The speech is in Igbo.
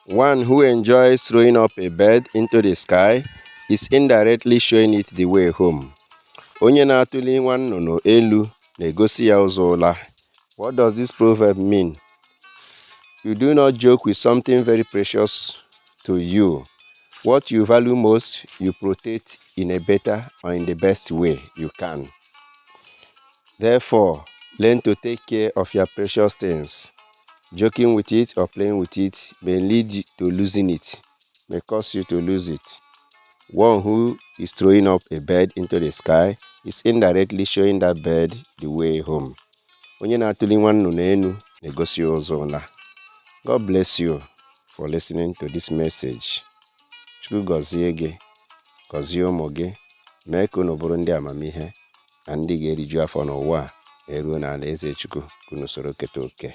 One who enjoys throwing up a bird into the sky is indirectly showing it the way home. Onye na-atụli nwa nnụnụ elu na-egosi ya ụzọ ụla. What does this proverb mean? You do not joke with something very precious to you. What you value most, you protect in a better or in the best way you can. Therefore, learn to take care of your precious things. Joking with it or playing with it may lead you to losing it, may cause you to lose it. One who is throwing up a bird into the sky is indirectly showing that bird the way home. Onye na-atụli nwa nnụnụ enu na-egosi ụzọ ụla. God bless you for listening to this message. Chukwu gọzie gị, gọzie ụmụ gị, mee ka unu bụrụ ndị amamihe na ndị ga-eriju afọ n'ụwa a eruo n'ala eze Chukwu ka unu soro keta oke.